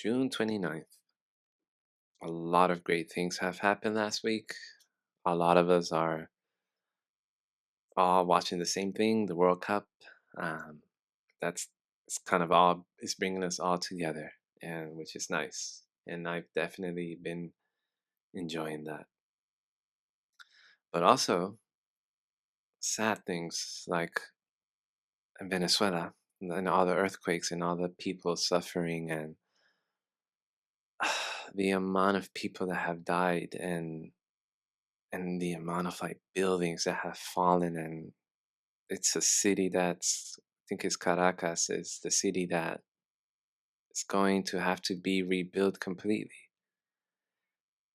June 29th. A lot of great things have happened last week. A lot of us are all watching the same thing, the World Cup. Um, that's it's kind of all it's bringing us all together, and which is nice. And I've definitely been enjoying that. But also sad things like in Venezuela and all the earthquakes and all the people suffering and the amount of people that have died and the amount of like buildings that have fallen, and it's a city that's, I think it's Caracas, is the city that is going to have to be rebuilt completely,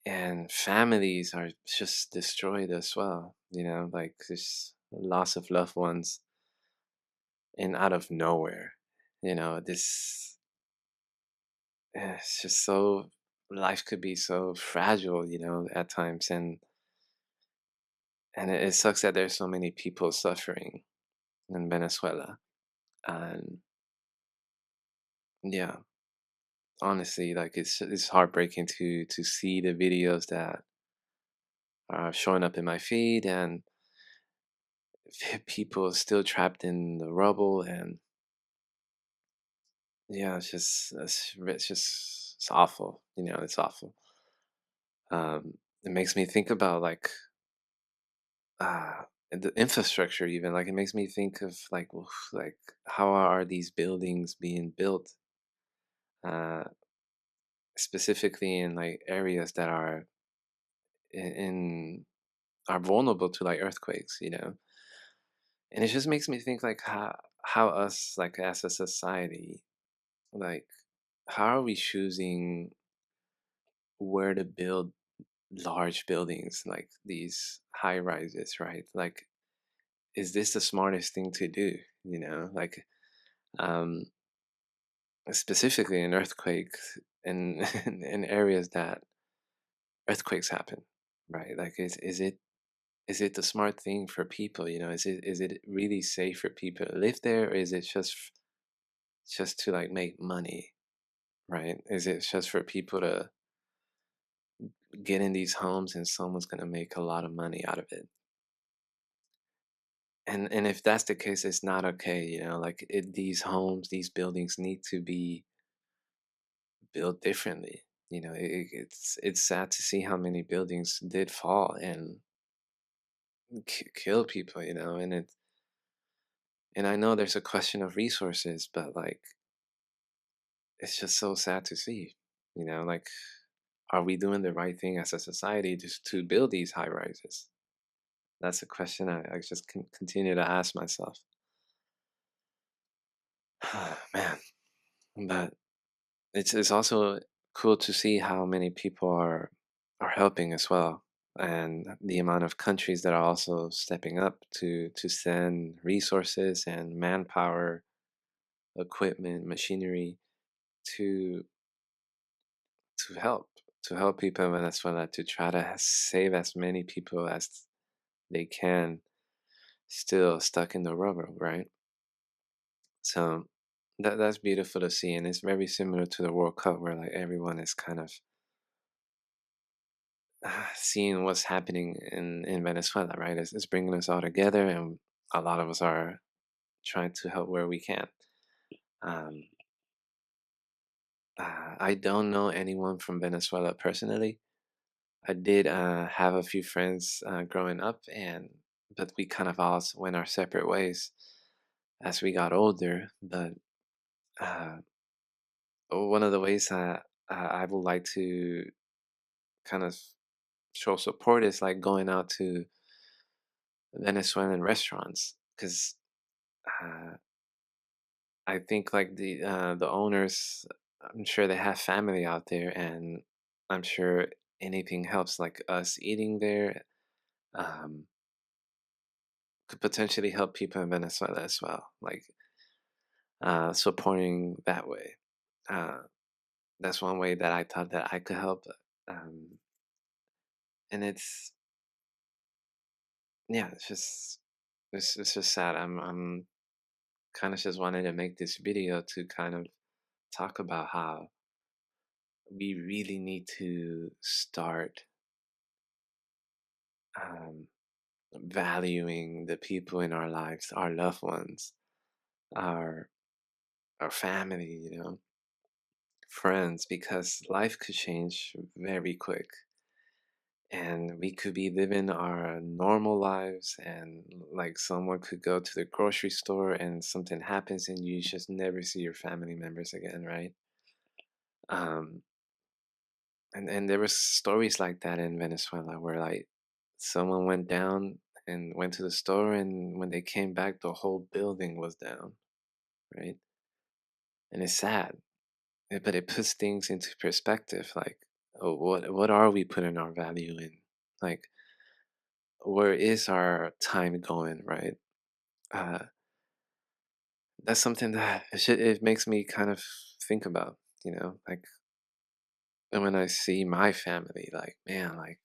and families are just destroyed as well, like this loss of loved ones and out of nowhere, this it's just so, life could be so fragile, at times, and it sucks that there's so many people suffering in Venezuela. And yeah, honestly, like it's heartbreaking to see the videos that are showing up in my feed, and people still trapped in the rubble. And yeah, it's awful, it's awful. It makes me think about like uh the infrastructure, even like it makes me think of like, like how are these buildings being built, uh specifically in like areas that are in are vulnerable to like earthquakes, and it just makes me think like how us, like as a society, like how are we choosing where to build large buildings like these high rises, right? Like, is this the smartest thing to do? Like, um specifically in earthquakes, in in areas that earthquakes happen, right? Like, is it the smart thing for people? Is it really safe for people to live there, or is it just to like make money, right? Is it just for people to get in these homes and someone's going to make a lot of money out of it? And if that's the case, it's not okay. Like these homes, these buildings need to be built differently. It's sad to see how many buildings did fall and kill people. And I know there's a question of resources, but like it's just so sad to see. Like, are we doing the right thing as a society just to build these high rises? That's a question I just continue to ask myself. Man, but it's also cool to see how many people are helping as well, and the amount of countries that are also stepping up to send resources and manpower, equipment, machinery to to help people in Venezuela, to try to save as many people as they can still stuck in the rubble, right? So that's beautiful to see, and it's very similar to the World Cup, where like everyone is kind of seeing what's happening in Venezuela, right? It's bringing us all together, and a lot of us are trying to help where we can. Um, I don't know anyone from Venezuela personally. I did have a few friends growing up, and but we kind of all went our separate ways as we got older. But uh, one of the ways I would like to kind of show support is like going out to Venezuelan restaurants, because uh, I think like the owners, I'm sure they have family out there, and I'm sure anything helps. Like us eating there, um, could potentially help people in Venezuela as well. Like supporting that way. Uh, that's one way that I thought that I could help. Um, and it's, yeah, it's just sad. I'm kind of just wanted to make this video to kind of talk about how we really need to start um, valuing the people in our lives, our loved ones, our our family, friends, because life could change very quick. And we could be living our normal lives, and like someone could go to the grocery store and something happens, and you just never see your family members again, right? Um, and there was stories like that in Venezuela where like someone went down and went to the store, and when they came back, the whole building was down, right? And it's sad, but it puts things into perspective. Like, oh, what are we putting our value in? Like, where is our time going, right? Uh, that's something that it makes me kind of think about, like, and when I see my family, like, man, like,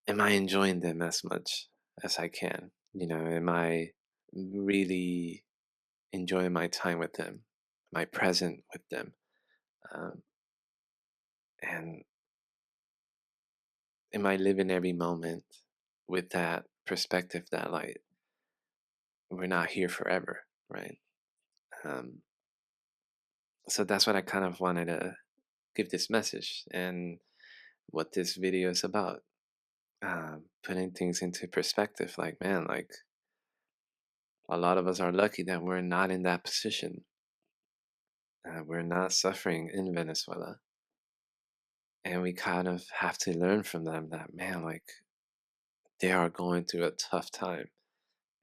am I enjoying them as much as I can? Am I really enjoying my time with them? Am I present with them? Um, and am I living every moment with that perspective that, like, we're not here forever, right? Um, so that's what I kind of wanted to give this message and what this video is about. Putting things into perspective. Like, man, like a lot of us are lucky that we're not in that position. We're not suffering in Venezuela. And we kind of have to learn from them that, man, like they are going through a tough time.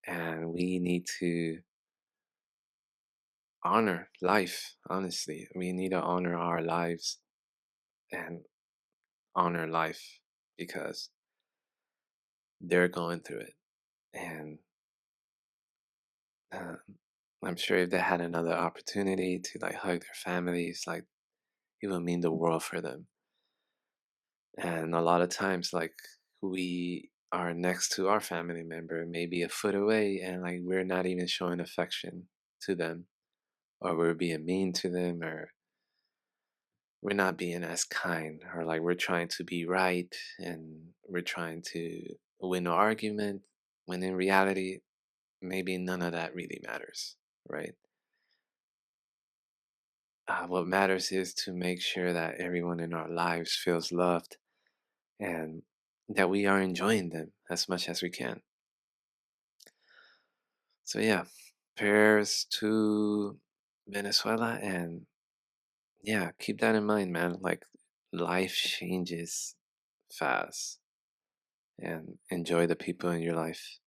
And we need to honor life, honestly. We need to honor our lives and honor life because they're going through it. And um, I'm sure if they had another opportunity to like hug their families, like it would mean the world for them. And a lot of times, like we are next to our family member, maybe a foot away, and like we're not even showing affection to them, or we're being mean to them, or we're not being as kind, or like we're trying to be right and we're trying to win an argument, when in reality, maybe none of that really matters, right? What matters is to make sure that everyone in our lives feels loved and that we are enjoying them as much as we can. So, yeah, prayers to Venezuela. And yeah, keep that in mind, man. Like, life changes fast, and enjoy the people in your life.